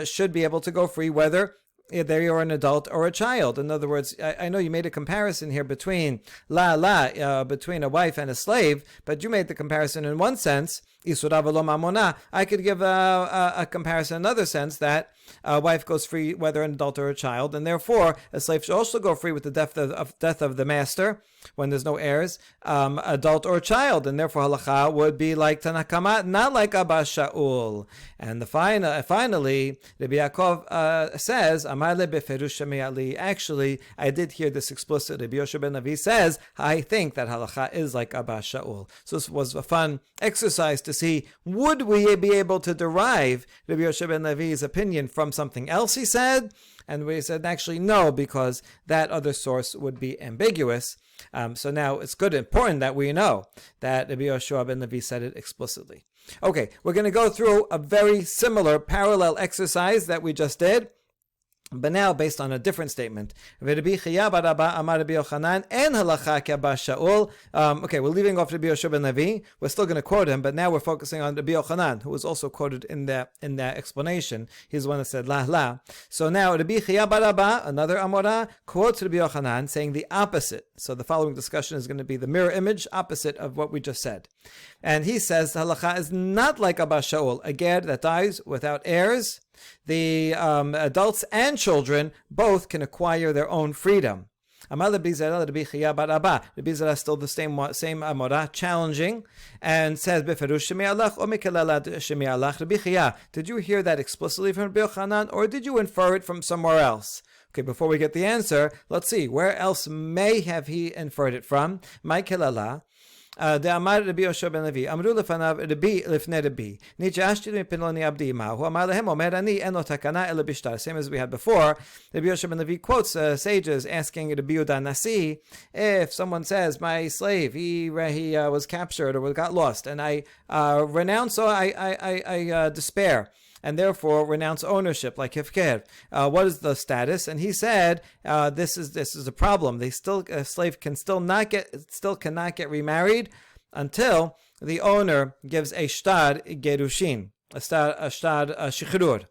Speaker 1: should be able to go free whether they are an adult or a child. In other words, I know you made a comparison here between between a wife and a slave, but you made the comparison in one sense, isura v'lo mamona. I could give a comparison in another sense, that a wife goes free whether an adult or a child, and therefore a slave should also go free with the death of the master when there's no heirs, adult or child, and therefore halacha would be like Tanakama, not like Abba Shaul. And finally, Rabbi Yaakov says, Amar le beferush shemi'ali. Actually, I did hear this explicit. Rabbi Yoshua ben Levi says, I think that halacha is like Abba Shaul. So this was a fun exercise to see, would we be able to derive Rabbi Yoshua ben Levi's opinion from something else he said? And we said, actually, no, because that other source would be ambiguous. So now it's good and important that we know that Rabbi Yoshua ben Levi said it explicitly. Okay, we're going to go through a very similar parallel exercise that we just did, but now based on a different statement. Okay, we're leaving off Rabbi Yoshua ben Levi. We're still going to quote him, but now we're focusing on Rabbi Yochanan, who was also quoted in that explanation. He's the one that said la. So now Rabbi Chiya bar Abba, another Amora, quotes Rabbi Yochanan saying the opposite. So the following discussion is going to be the mirror image opposite of what we just said. And he says the halacha is not like Abba Shaul, a ger that dies without heirs. The adults and children both can acquire their own freedom. Amar Rabbi Chiya bar Abba. Rabbi Zera still the same Amora, challenging, and says, Beferush shemi'alach or mikelala shemi'alach. Rabbi Chiya, did you hear that explicitly from Rabbi Yochanan, or did you infer it from somewhere else? Okay, before we get the answer, let's see, where else may have he inferred it from? Mikelala. דאמר רבי יהושע בן לוי, אמרו לפניו רבי לפני רבי, נתייאשתי מפלוני עבדי מהו, אמר להם, אומר אני, אין לו תקנה אלא בשטר. Same as we had before, Rabbi Yosha ben Levi quotes sages asking Rabbi Yehuda Nasi, if someone says, my slave, he was captured or got lost, and I renounce, so I despair, and therefore renounce ownership like Hefker. What is the status? And he said, this is a problem. A slave cannot get remarried until the owner gives a shtar gerushin, a shtar shichrur.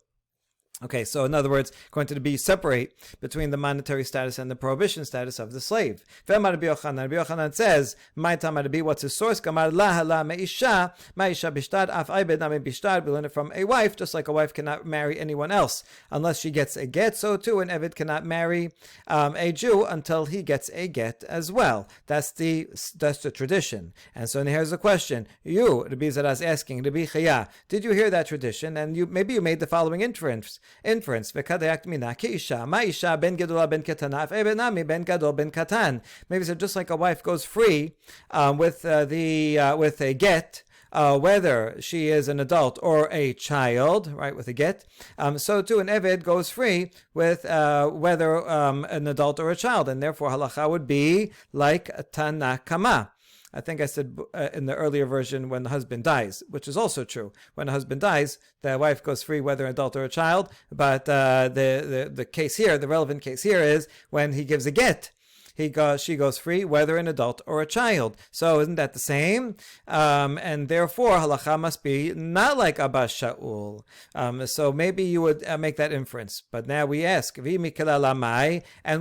Speaker 1: Okay, so in other words, going to be separate between the monetary status and the prohibition status of the slave. Rabbi Yochanan says, what's his source? We learn it from a wife, just like a wife cannot marry anyone else unless she gets a get, so too an Eved cannot marry a Jew until he gets a get as well. That's the tradition. And so here's the question. You, Rabbi Zera is asking, Rabbi Chaya, did you hear that tradition? And maybe you made the following inference. V'kadayak mina keisha ma'isha ben gedola ben ketana nami ben gadol ben katan. Maybe so, just like a wife goes free with a get, whether she is an adult or a child, right, with a get, so too an Eved goes free with whether an adult or a child, and therefore halacha would be like Tanakama. I think I said in the earlier version when the husband dies, which is also true. When the husband dies, the wife goes free whether an adult or a child. But the case here, the relevant case here is when he gives a get. She goes free whether an adult or a child. So isn't that the same? And therefore halacha must be not like Abba Shaul. So maybe you would make that inference. But now we ask, and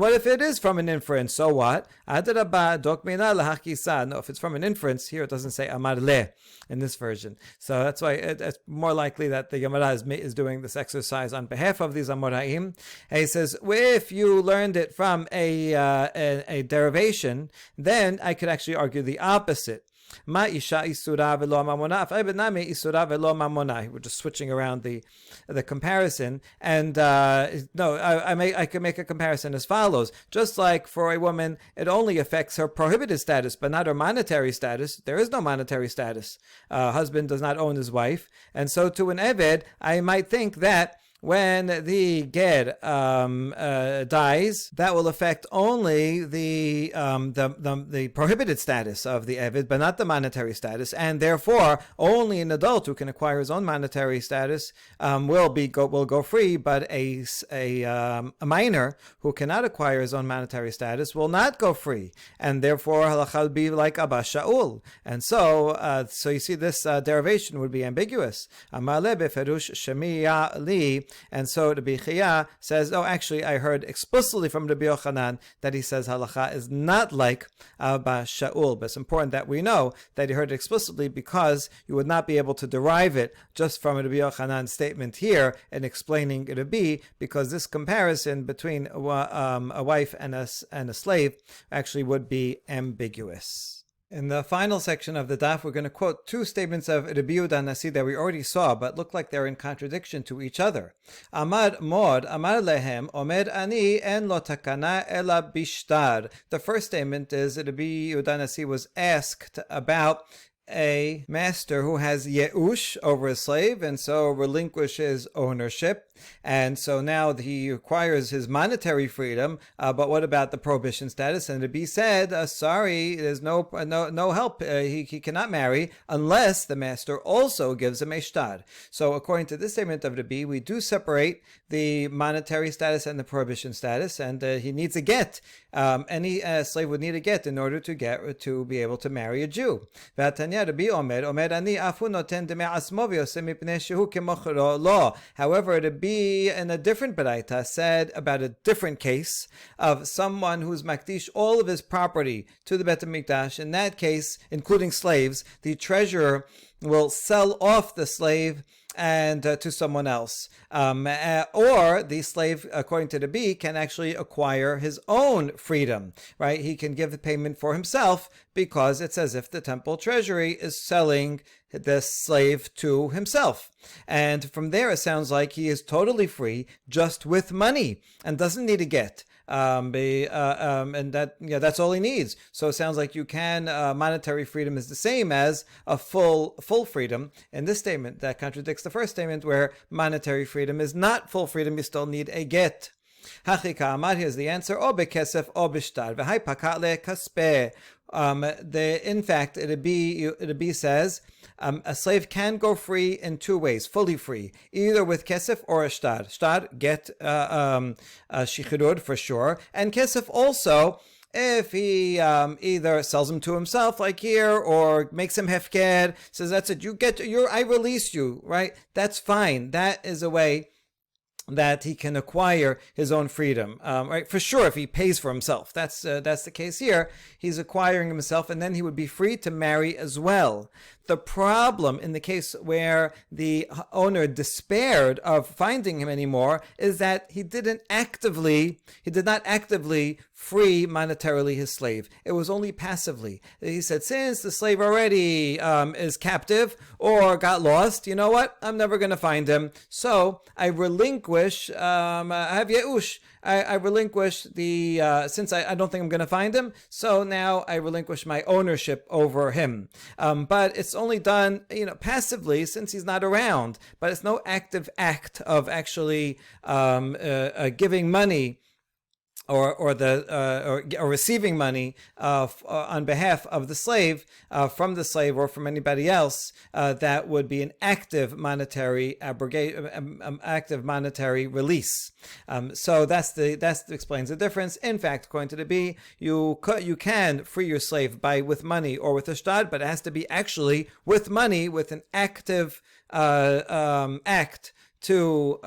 Speaker 1: what if it is from an inference? So what? No, if it's from an inference, here it doesn't say Amar le in this version. So that's why it's more likely that the Gemara is doing this exercise on behalf of these Amoraim. And he says, if you learned it from a derivation, then I could actually argue the opposite. Ma isha isura velo mamona. Isura velo mamona. We're just switching around the comparison. And I can make a comparison as follows. Just like for a woman, it only affects her prohibited status, but not her monetary status. There is no monetary status. Husband does not own his wife, and so to an Eved, I might think that when the ger dies, that will affect only the prohibited status of the Eved, but not the monetary status, and therefore only an adult who can acquire his own monetary status will go free, but a minor who cannot acquire his own monetary status will not go free, and therefore halacha would be like Abba Shaul. And so you see this derivation would be ambiguous. Amale beferush shemiya li. And so Rabbi Chaya says, actually, I heard explicitly from Rabbi Yochanan that he says halacha is not like Abba Shaul. But it's important that we know that he heard it explicitly because you would not be able to derive it just from Rabbi Yochanan's statement here in explaining Rabbi, because this comparison between a wife and a slave actually would be ambiguous. In the final section of the daf, we're going to quote two statements of Rabbi Yehuda Nasi that we already saw, but look like they're in contradiction to each other. Amar Mod, Amar Lehem, Omer Ani, En Lo Takana Ela Bishtar. The first statement is that Rabbi Yehuda Nasi was asked about a master who has yeush over a slave and so relinquishes ownership, and so now he acquires his monetary freedom, but what about the prohibition status? And Rabbi said, sorry, there's no help. He cannot marry unless the master also gives him a shtar. So according to this statement of Rabbi, we do separate the monetary status and the prohibition status, and he needs a get. Any slave would need a get in order to be able to marry a Jew. Rabbi Omer ani afu noten deme asmo v'yoseh mipnei shehu kemochro lo. However, Rabbi in a different baraita said about a different case of someone who's makdish all of his property to the Bet HaMikdash. In that case, including slaves, the treasurer will sell off the slave and to someone else. Or the slave, according to the B, can actually acquire his own freedom, right? He can give the payment for himself because it's as if the temple treasury is selling the slave to himself. And from there, it sounds like he is totally free just with money and doesn't need a get. and that's all he needs. So it sounds like you can monetary freedom is the same as a full freedom. In this statement, that contradicts the first statement where monetary freedom is not full freedom. You still need a get. Hachika Amar, here's the answer. O bekesef o b'shtar v'hai pakat le kaspeh. In fact, it'd be says a slave can go free in two ways, fully free, either with kesef or a shtar. Shtar, get shichirud for sure, and kesef also if he either sells him to himself, like here, or makes him hefker, says that's it, I release you, right? That's fine. That is a way that he can acquire his own freedom, right? For sure, if he pays for himself, that's the case here. He's acquiring himself, and then he would be free to marry as well. The problem in the case where the owner despaired of finding him anymore is that he did not actively free monetarily his slave. It was only passively. He said, since the slave already is captive or got lost, you know what? I'm never going to find him. So I relinquish, I relinquish the, since I don't think I'm going to find him, so now I relinquish my ownership over him. But it's only done, passively since he's not around. But it's no active act of actually giving money or receiving money on behalf of the slave, from the slave or from anybody else. That would be an active monetary active monetary release. So that explains the difference. In fact, according to the B, you can free your slave with money or with a shtad, but it has to be actually with money, with an active act to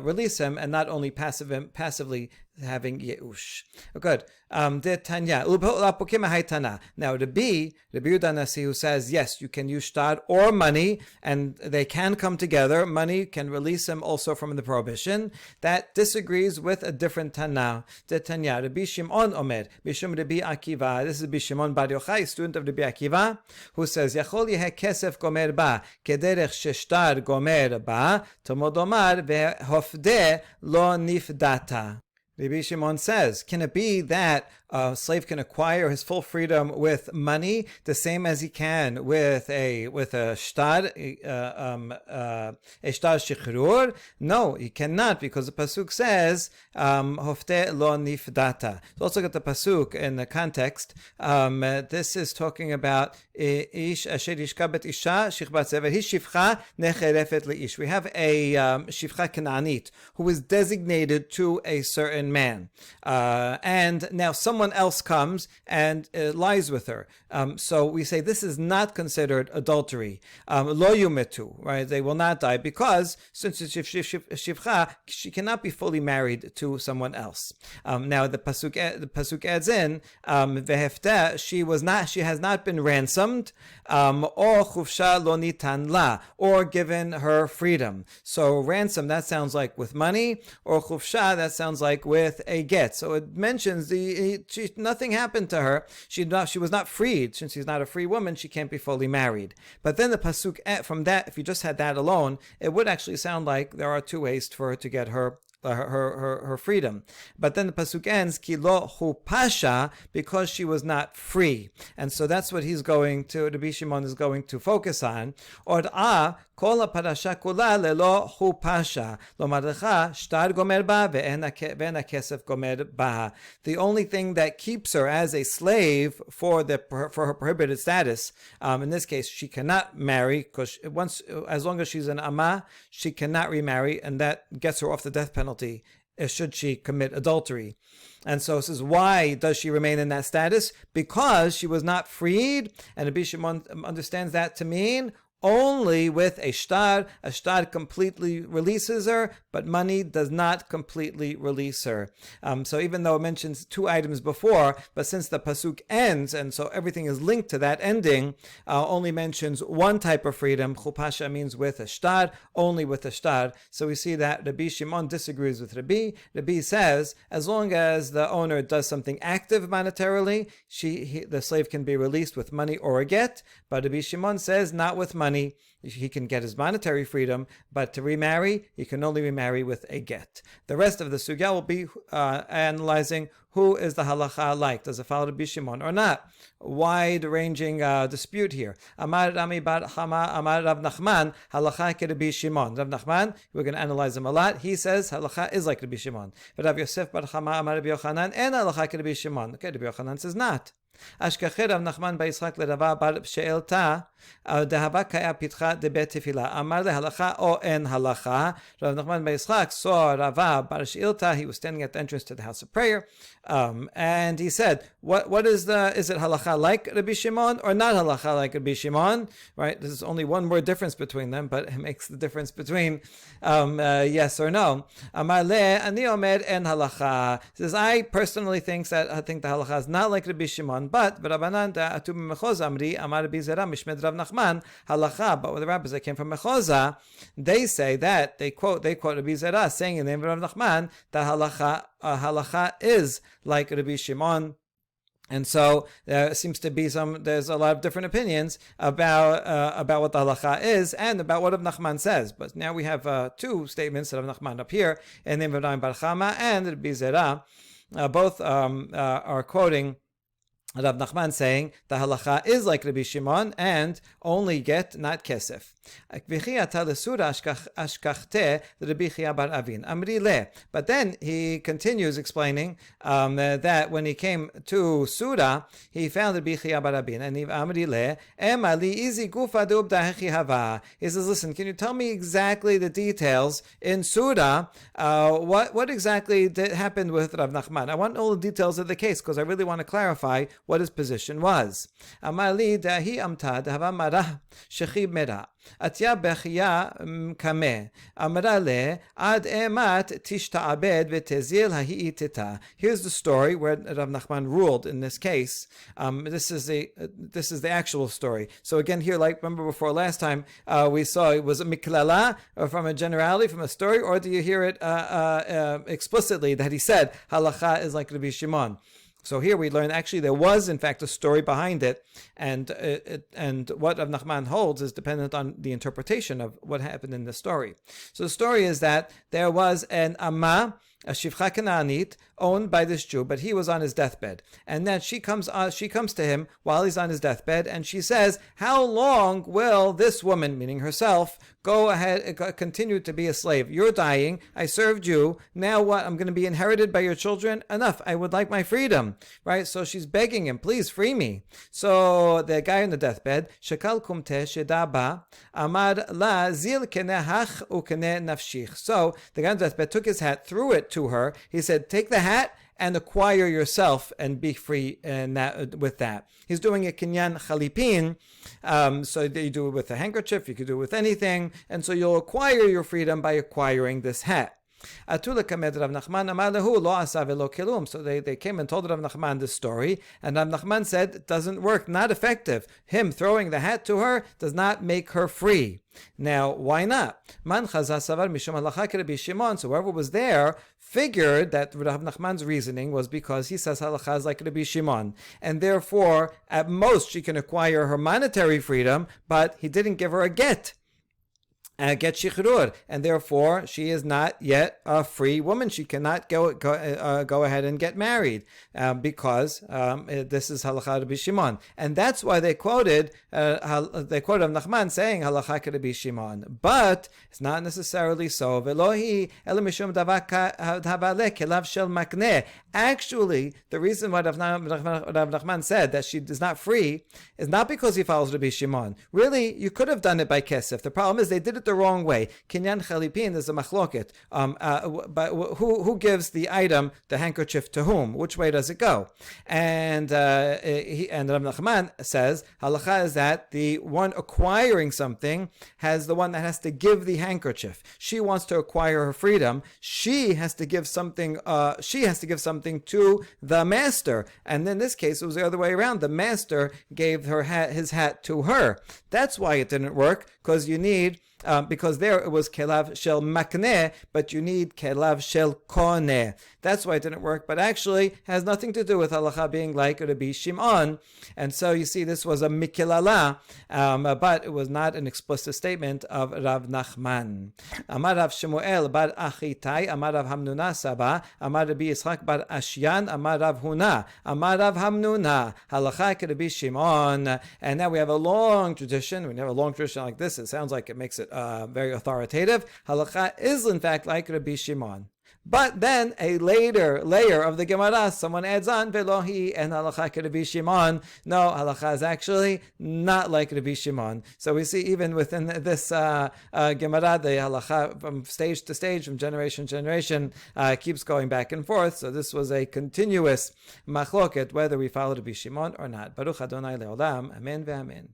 Speaker 1: release him, and not only passively having yeush. Good. De Tanya. Now the B, the Yehuda Nasi, who says yes, you can use shtar or money, and they can come together. Money can release him also from the prohibition. That disagrees with a different Tana. De Tanya. Rabbi Shimon Omer, Bishum Rabbi Akiva. This is Rabbi Shimon Bar Yochai, student of Rabbi Akiva, who says Yachol yeh kesef gomer ba kederech sheshtar gomer ba tomod omar vehofde lo nifdata. Rabbi Shimon says, can it be that a slave can acquire his full freedom with money the same as he can with a shtar, shichrur? No, he cannot, because the pasuk says hofte lo nifdata. So let's look at the pasuk in the context. This is talking about ish asher yishka bet isha shichbat sever hi shifcha necherefet leish. We have a shifcha Kanaanit who is designated to a certain man, and now someone else comes and lies with her. So we say this is not considered adultery. Lo yumetu, right? They will not die, because since it's shifcha, she cannot be fully married to someone else. Now the pasuk adds in vehefta, she has not been ransomed, or chufsha lo nitan la, or given her freedom. So ransom, that sounds like with money, or chufsha, that sounds like with a get. So it mentions nothing happened to her. She was not freed. Since she's not a free woman, she can't be fully married. But then the pasuk from that, if you just had that alone, it would actually sound like there are two ways for her to get her freedom. But then the pasuk ends ki lo hu pasha, because she was not free. And so that's what Rabbi Shimon is going to focus on. Or kol parasha kula lelo hu pasha lo mardecha shtar gomer ba ve'ena kesef gomer ba. The only thing that keeps her as a slave for her prohibited status, in this case, she cannot marry, because as long as she's an amma, she cannot remarry, and that gets her off the death penalty should she commit adultery. And so this is why does she remain in that status? Because she was not freed, and Rabbi Shimon understands that to mean only with a shtar. A shtar completely releases her, but money does not completely release her. So even though it mentions two items before, but since the pasuk ends, and so everything is linked to that ending, only mentions one type of freedom. Chupasha means with a shtar, only with a shtar. So we see that Rabbi Shimon disagrees with Rabbi. Rabbi says, as long as the owner does something active monetarily, the slave can be released with money or a get. But Rabbi Shimon says, not with money. money, he can get his monetary freedom, but to remarry, he can only remarry with a get. The rest of the sugya will be analyzing who is the halacha like. Does it follow Rabbi Shimon or not? Wide-ranging dispute here. Amar Rami bar Chama, Amar Rav Nachman, halacha ke Rabbi Shimon. Rav Nachman, we're going to analyze him a lot. He says halacha is like Rabbi Shimon. But Rav Yosef bar Chama, Amar Rabbi Yochanan, and halacha ke Rabbi Shimon. Okay, Rabbi Yochanan says not. Ashkacher Rav Nachman bar Yitzchak lerava bar she'elta dehava kaya pitcha de bet tefila. Amar le halacha o en halacha. Rav Nachman bar Yitzchak saw Rava bar she'elta. He was standing at the entrance to the house of prayer, and he said, "What is it halacha like Rabbi Shimon or not halacha like Rabbi Shimon?" Right? There's only one word difference between them, but it makes the difference between yes or no. Amar le ani omer en halacha. Says, I personally think the halacha is not like Rabbi Shimon. But Rabbanan atu b'mechoza amri amar Rabbi Zera mishmed Rav Nachman halacha. But with the rabbis that came from Mechoza, they say that they quote Rabbi Zera saying in the name of Rav Nachman that halacha is like Rabbi Shimon. And so there seems to be there's a lot of different opinions about what the halacha is and about what Rav Nachman says. But now we have two statements of Rav Nachman up here in the name of Rav Bar Chama and Rabbi Zera. Both are quoting Rav Nachman saying the halacha is like Rabbi Shimon and only get, not kesef. But then he continues explaining that when he came to Surah, he found Rabbi Chia bar Avin, and he says, listen, can you tell me exactly the details in Surah? What exactly happened with Rav Nachman? I want all the details of the case because I really want to clarify what his position was. Amali dahi amta dahava marah shechib mera. Atya bechia kame amrale ad emat tishta'abed v'tezil ha'iitita. Here's the story where Rav Nachman ruled in this case. This is the actual story. So again, here, like remember before last time, we saw it was a miklala or from a generality, from a story, or do you hear it explicitly that he said halacha is like Rabbi Shimon? So here we learn actually there was in fact a story behind it, and what Rav Nachman holds is dependent on the interpretation of what happened in the story. So the story is that there was an amma, a shivcha Kanaanit, owned by this Jew, but he was on his deathbed. And then she comes to him while he's on his deathbed, and she says, how long will this woman, meaning herself, go ahead, continue to be a slave? You're dying, I served you, now what? I'm going to be inherited by your children? Enough, I would like my freedom. Right? So she's begging him, please free me. So the guy on the deathbed, Shekal kumte shedaba, amar la zil kenehach ukene nafshich. So the guy on the deathbed took his hat, threw it to her. He said, take the hat and acquire yourself and be free with that. He's doing a kinyan chalipin, so you do it with a handkerchief, you could do it with anything, and so you'll acquire your freedom by acquiring this hat. So they came and told Rav Nachman this story, and Rav Nachman said it doesn't work, not effective. Him throwing the hat to her does not make her free. Now, why not? So whoever was there figured that Rav Nachman's reasoning was because he says halacha is like Rabbi Shimon, and therefore at most she can acquire her monetary freedom, but he didn't give her a get shichrur, and therefore she is not yet a free woman. She cannot go ahead and get married because this is halacha Rabbi Shimon, and that's why they quoted Nachman saying halacha Rabbi Shimon. But it's not necessarily so. Actually, the reason why Rav Nachman said that she is not free is not because he follows Rabbi Shimon. Really, you could have done it by kesef. The problem is they did it the wrong way. Kinyan chalipin is a machloket. But who gives the item, the handkerchief, to whom? Which way does it go? And Rav Nachman says halacha is that the one acquiring something has the one that has to give the handkerchief. She wants to acquire her freedom. She has to give something. To the master, and in this case, it was the other way around. The master gave his hat to her. That's why it didn't work, because you need because there it was kelav shel makneh, but you need kelav shel koneh. That's why it didn't work, but actually has nothing to do with halacha being like Rabbi Shimon. And so you see, this was a mikilala, but it was not an explicit statement of Rav Nachman. Amar Rav Shemuel bar Achitai, Amar Rav Hamnuna Saba, Amar Rabbi Yitzchak bar Ashyan, Amar Rav Huna, Amar Rav Hamnuna, halacha Rabbi Shimon. And now we have a long tradition. When you have a long tradition like this, it sounds like it makes it very authoritative. Halacha is in fact like Rabbi Shimon. But then a later layer of the Gemara, someone adds on, Velohi and halacha Rabbi Shimon. No, halacha is actually not like Rabbi Shimon. So we see even within this Gemara, the halacha from stage to stage, from generation to generation, keeps going back and forth. So this was a continuous machloket, whether we follow Rabbi Shimon or not. Baruch Adonai Leolam. Amen ve'amen.